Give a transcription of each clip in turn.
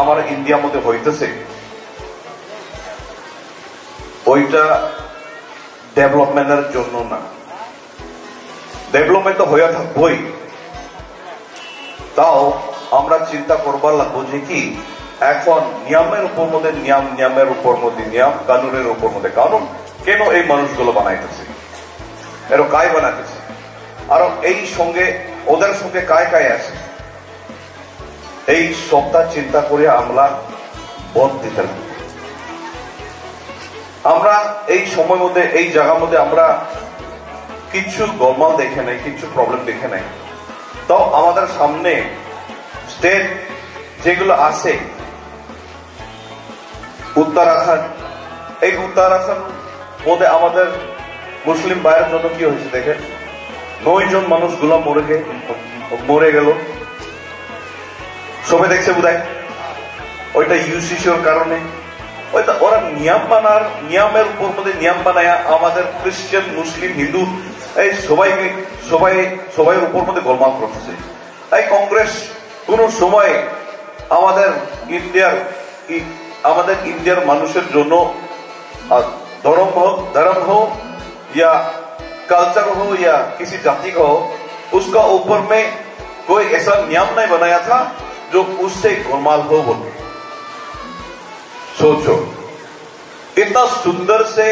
আমার ইন্ডিয়ার মধ্যে হইতেছে ওইটা ডেভেলপমেন্টের জন্য না। ডেভেলপমেন্ট তো হয়ে থাকবই, তাও আমরা চিন্তা করবার লাগবো যে কি এখন নিয়মের উপর মধ্যে নিয়ম, নিয়মের উপর মধ্যে নিয়ম, কানুনের উপর মধ্যে কানুন। কেন এই মানুষগুলো বানাইতেছে, এর কায় বানাইতেছে, আর এই সঙ্গে ওদের সঙ্গে কায় কায় আছে, এই সবটা চিন্তা করে আমরা ভোট দিতে লাগবো। আমরা এই সময়ের মধ্যে এই জায়গার মধ্যে আমরা কিছু গোলমাল দেখে নাই, কিছু প্রবলেম দেখে নাই। তো আমাদের সামনে স্টেট যেগুলো আছে, উত্তরাখণ্ড, এই উত্তরাখণ্ড মধ্যে আমাদের মুসলিম ভাইয়ের জন্য কি হয়েছে দেখেন, 9 জন মানুষগুলো মরে গেল। সবাই দেখছে বোধহয়, ওইটা ইউসিসির কারণে। ওইটা ওরা নিয়ম বানার, নিয়মের উপর মধ্যে নিয়ম বানায় আমাদের খ্রিস্টান, মুসলিম, হিন্দু এই সবাই উপর মধ্যে গোলমাল করতেছে। তাই কংগ্রেস কোন সময় আমাদের इंडिया মানুষের জন্য धर्म हो या कल्चर हो या किसी जाति का हो, उसका ऊपर में कोई ऐसा नियम नहीं बनाया था जो उससे गोलमाल हो बोले। सोचो, इतना सुंदर से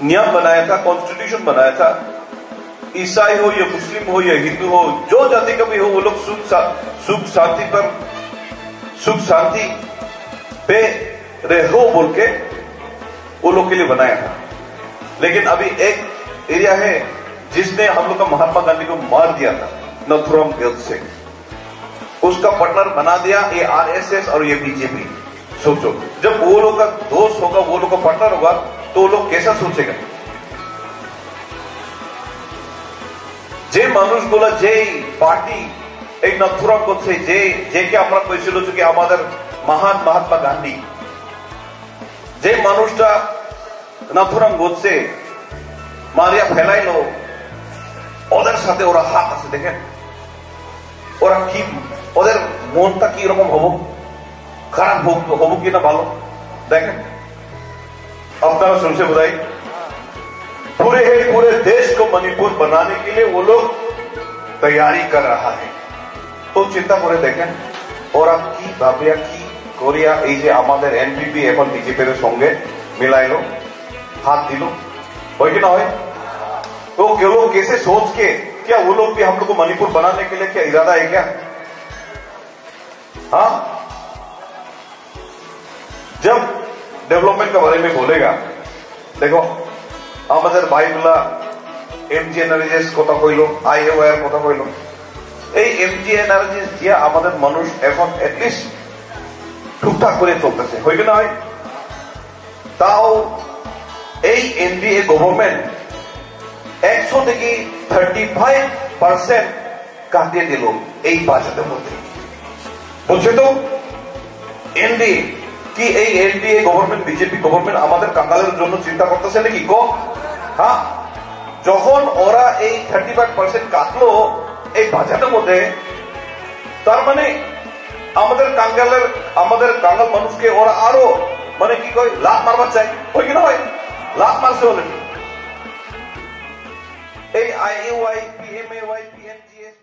नियम बनाया था, कॉन्स्टिट्यूशन बनाया था। ईसाई हो या मुस्लिम हो या हिंदू हो, जो जाति का भी हो, वो लोग सुख शांति पे रहो बोल के वो लोग के लिए बनाया था। लेकिन अभी एक एरिया है जिसने हम लोग का महात्मा गांधी को मार दिया था, नथुराम गोडसे, उसका पार्टनर बना दिया ये आरएसएस और ये बीजेपी। सोचो, जब वो लोग का दोस्त होगा, वो लोग का पार्टनर होगा, तो वो लोग कैसा सोचेगा? যে মানুষগুলো, যে পার্টি এই নথুরাম গোডসে, যে আমরা কইছিল যে আমাদের মহান মহাত্মা গান্ধী, যে মানুষটা নথুরাম গোডসে মারিয়া ফেলাইলো, ওদের সাথে ওরা হাত আছে। দেখেন ওরা কি, ওদের মনটা কি রকম হবো, খারাপ হবো কিনা ভালো। দেখেন আপনারা শুনছে বোধহয়, पूरे देश को मणिपुर बनाने के लिए वो लोग तैयारी कर रहा है। तो चिंता करे देखें ওরা কি ভাবিয়া কি করিয়া এই যে আমাদের এনপিপি এখন বিজেপির সঙ্গে মিলাইলো, हाथ दिलो, हो कि ना हो? तो वो लोग कैसे सोच के, क्या वो लोग भी हम लोग को मणिपुर बनाने के लिए क्या इरादा है क्या? हाँ, जब डेवलपमेंट के बारे में बोलेगा, देखो আমাদের ভাইগুলা এমজি এনার্জিস কথা কইলো, আইওআর কথা কইলো, এই এমজি এনার্জিস দিয়ে আমাদের মানুষ এখন এটলিস্ট টুকটাক করে চলতেছে, হয় কি না হয়? তাও এই এনডিএ গভর্নমেন্ট 100 থেকে 35% কাটিয়ে দিল এই বাজেটের মধ্যে। বলছে তো এনডিএ কি, এই এনডিএ গভর্নমেন্ট, বিজেপি গভর্নমেন্ট আমাদের কাঙ্গালের জন্য চিন্তা করতেছে নাকি? হ্যাঁ, যখন ওরা এই 35% কাটলো এই বাজেটের মধ্যে, তার মানে আমাদের কাঙ্গাল মানুষকে ওরা আরো মানে কি কয় লাভ মারবার চাই, হয় কি না হয়? লাভ মারছে বলে এই আইইউআই, পিএমএওয়াই, পিএমজিএস